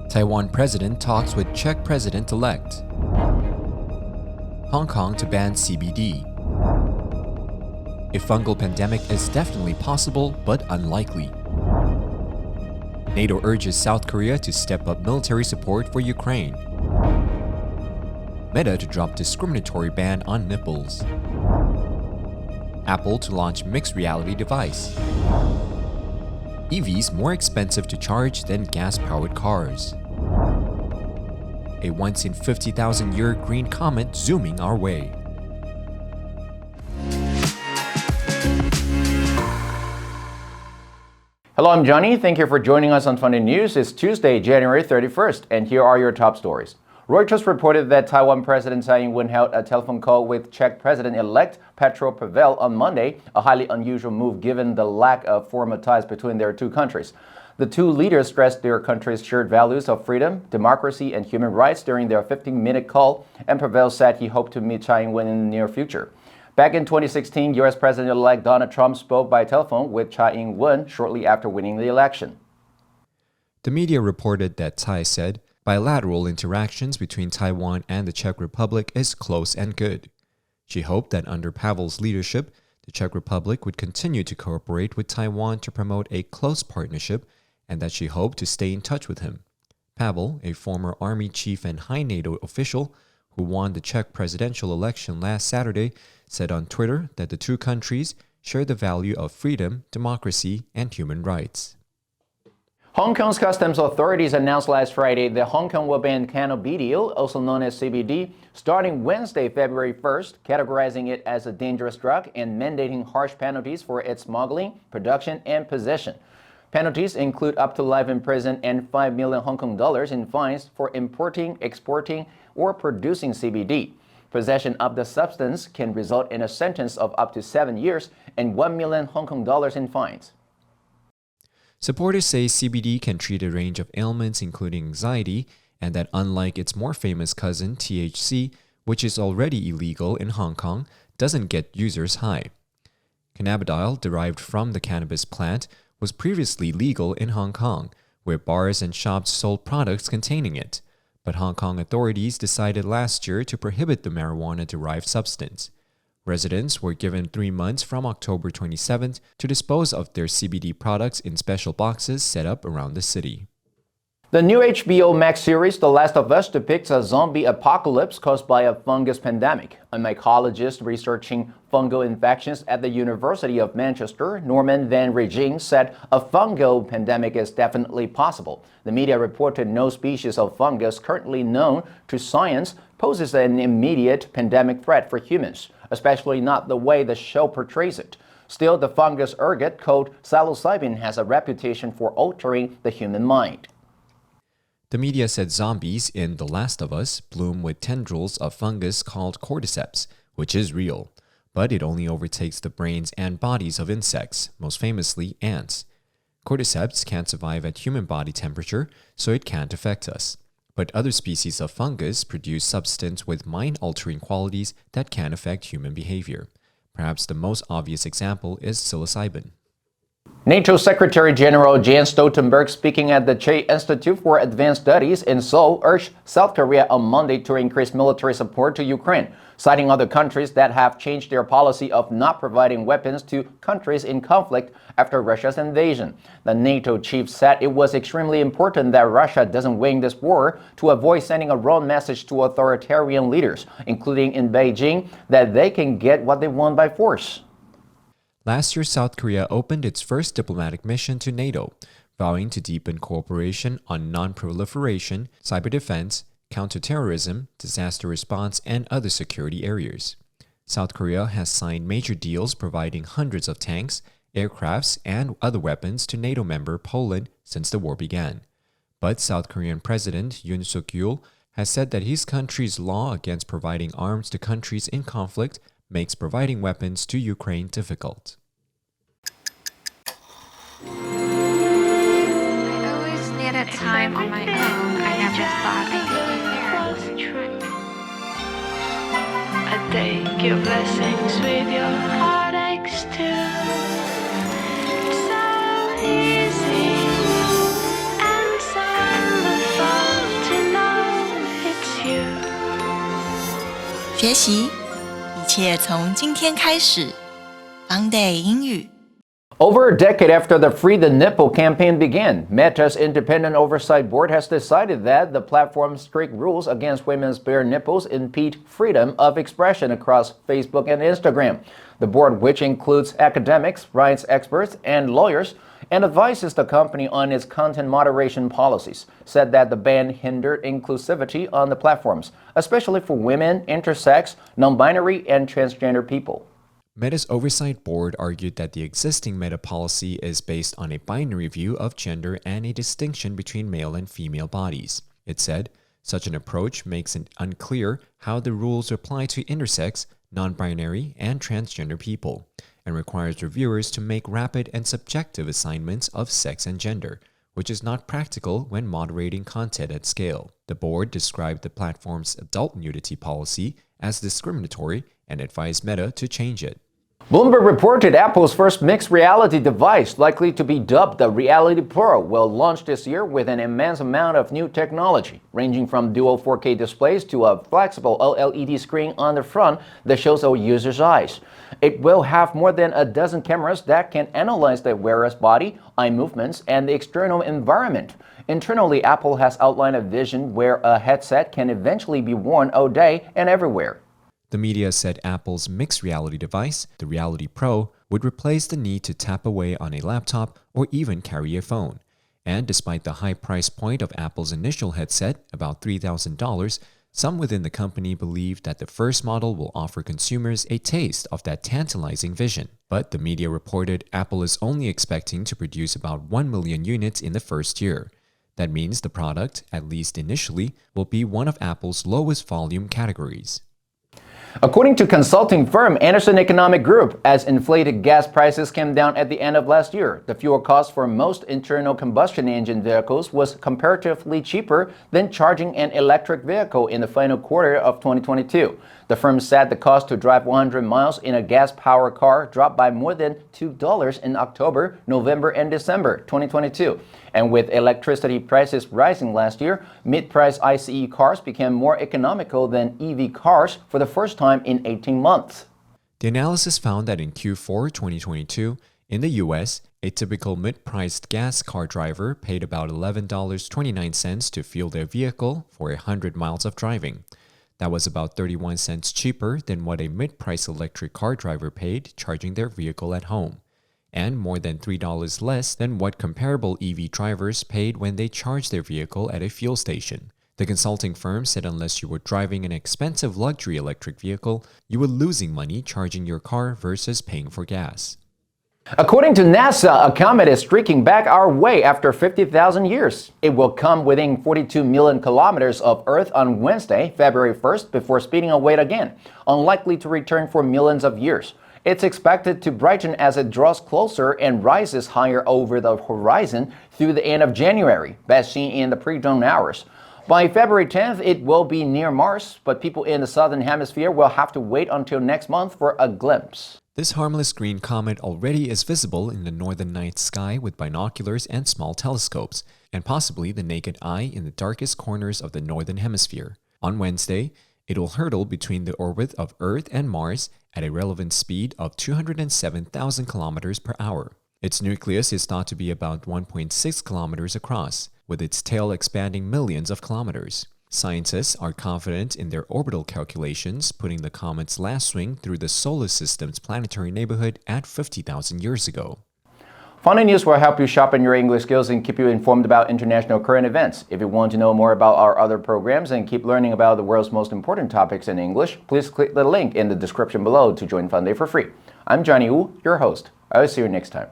Taiwan president talks with Czech President-Elect. Hong Kong to ban CBD. A fungal pandemic is definitely possible, but unlikely. NATO urges South Korea to step up military support for Ukraine. Meta to drop discriminatory ban on nipples. Apple to launch mixed reality device. EVs more expensive to charge than gas-powered cars. A once-in-50,000-year green comet zooming our way. Hello, I'm Johnny. Thank you for joining us on FUNDAY News. It's Tuesday, January 31st, and here are your top stories. Reuters reported that Taiwan President Tsai Ing-wen held a telephone call with Czech President-Elect Petro Pavel on Monday, a highly unusual move given the lack of formal ties between their two countries. The two leaders stressed their countries' shared values of freedom, democracy, and human rights during their 15-minute call, and Pavel said he hoped to meet Tsai Ing-wen in the near future. Back in 2016, U.S. President-elect Donald Trump spoke by telephone with Tsai Ing-wen shortly after winning the election. The media reported that Tsai said, bilateral interactions between Taiwan and the Czech Republic is close and good. She hoped that under Pavel's leadership, the Czech Republic would continue to cooperate with Taiwan to promote a close partnership, and that she hoped to stay in touch with him. Pavel, a former army chief and high NATO official who won the Czech presidential election last Saturday, said on Twitter that the two countries share the value of freedom, democracy, and human rights. Hong Kong's customs authorities announced last Friday that Hong Kong will ban cannabidiol, also known as CBD, starting Wednesday, February 1st, categorizing it as a dangerous drug and mandating harsh penalties for its smuggling, production, and possession. Penalties include up to life in prison and 5 million Hong Kong dollars in fines for importing, exporting, or producing CBD. Possession of the substance can result in a sentence of up to 7 years and 1 million Hong Kong dollars in fines. Supporters say CBD can treat a range of ailments including anxiety, and that unlike its more famous cousin THC, which is already illegal in Hong Kong, doesn't get users high. Cannabidiol, derived from the cannabis plant, was previously legal in Hong Kong, where bars and shops sold products containing it. But Hong Kong authorities decided last year to prohibit the marijuana-derived substance. Residents were given 3 months from October 27th to dispose of their CBD products in special boxes set up around the city. The new HBO Max series The Last of Us depicts a zombie apocalypse caused by a fungus pandemic. A mycologist researching fungal infections at the University of Manchester, Norman van Rijn, said a fungal pandemic is definitely possible. The media reported no species of fungus currently known to science poses an immediate pandemic threat for humans, especially not the way the show portrays it. Still, the fungus ergot called psilocybin has a reputation for altering the human mind. The media said zombies in The Last of Us bloom with tendrils of fungus called cordyceps, which is real, but it only overtakes the brains and bodies of insects, most famously ants. Cordyceps can't survive at human body temperature, so it can't affect us. But other species of fungus produce substance with mind-altering qualities that can affect human behavior. Perhaps the most obvious example is psilocybin. NATO Secretary General Jens Stoltenberg, speaking at the Czech Institute for Advanced Studies in Seoul, urged South Korea on Monday to increase military support to Ukraine, citing other countries that have changed their policy of not providing weapons to countries in conflict after Russia's invasion. The NATO chief said it was extremely important that Russia doesn't win this war to avoid sending a wrong message to authoritarian leaders, including in Beijing, that they can get what they want by force. Last year, South Korea opened its first diplomatic mission to NATO, vowing to deepen cooperation on non-proliferation, cyber defense, counterterrorism, disaster response, and other security areas. South Korea has signed major deals providing hundreds of tanks, aircrafts, and other weapons to NATO member Poland since the war began. But South Korean President Yoon Suk-yeol has said that his country's law against providing arms to countries in conflict makes providing weapons to Ukraine difficult. I always needed time on my own. I never thought I'd be here. I take your blessings with your heartaches too. It's so easy and so wonderful. 学习，一切从今天开始。FUNDAY 英语。Over a decade after the Free the Nipple campaign began, Meta's independent oversight board has decided that the platform's strict rules against women's bare nipples impede freedom of expression across Facebook and Instagram. The board, which includes academics, rights experts, and lawyers, and advises the company on its content moderation policies, said that the ban hindered inclusivity on the platforms, especially for women, intersex, non-binary, and transgender people. Meta's oversight board argued that the existing Meta policy is based on a binary view of gender and a distinction between male and female bodies. It said, such an approach makes it unclear how the rules apply to intersex, non-binary, and transgender people, and requires reviewers to make rapid and subjective assignments of sex and gender, which is not practical when moderating content at scale. The board described the platform's adult nudity policy as discriminatory and advised Meta to change it. Bloomberg reported Apple's first mixed reality device, likely to be dubbed the Reality Pro, will launch this year with an immense amount of new technology, ranging from dual 4K displays to a flexible OLED screen on the front that shows a user's eyes. It will have more than a dozen cameras that can analyze the wearer's body, eye movements, and the external environment. Internally, Apple has outlined a vision where a headset can eventually be worn all day and everywhere. The media said Apple's mixed reality device, the Reality Pro, would replace the need to tap away on a laptop or even carry a phone. And despite the high price point of Apple's initial headset, about $3,000, some within the company believe that the first model will offer consumers a taste of that tantalizing vision. But the media reported Apple is only expecting to produce about 1 million units in the first year. That means the product, at least initially, will be one of Apple's lowest volume categories. According to consulting firm Anderson Economic Group, as inflated gas prices came down at the end of last year, the fuel cost for most internal combustion engine vehicles was comparatively cheaper than charging an electric vehicle in the final quarter of 2022. The firm said the cost to drive 100 miles in a gas-powered car dropped by more than $2 in October, November, and December 2022. And with electricity prices rising last year, mid-price ICE cars became more economical than EV cars for the first time in 18 months. The analysis found that in Q4 2022, in the US, a typical mid-priced gas car driver paid about $11.29 to fuel their vehicle for 100 miles of driving. That was about 31 cents cheaper than what a mid-price electric car driver paid charging their vehicle at home, and more than $3 less than what comparable EV drivers paid when they charged their vehicle at a fuel station. The consulting firm said unless you were driving an expensive luxury electric vehicle, you were losing money charging your car versus paying for gas. According to NASA, a comet is streaking back our way after 50,000 years. It will come within 42 million kilometers of Earth on Wednesday, February 1st, before speeding away again, unlikely to return for millions of years. It's expected to brighten as it draws closer and rises higher over the horizon through the end of January, best seen in the pre-dawn hours. By February 10th, it will be near Mars, but people in the southern hemisphere will have to wait until next month for a glimpse. This harmless green comet already is visible in the northern night sky with binoculars and small telescopes, and possibly the naked eye in the darkest corners of the northern hemisphere. On Wednesday, it will hurtle between the orbit of Earth and Mars at a relevant speed of 207,000 kilometers per hour. Its nucleus is thought to be about 1.6 kilometers across, with its tail expanding millions of kilometers. Scientists are confident in their orbital calculations, putting the comet's last swing through the solar system's planetary neighborhood at 50,000 years ago. FUNDAY News will help you sharpen your English skills and keep you informed about international current events. If you want to know more about our other programs and keep learning about the world's most important topics in English, please click the link in the description below to join FUNDAY for free. I'm Johnny Wu, your host. I will see you next time.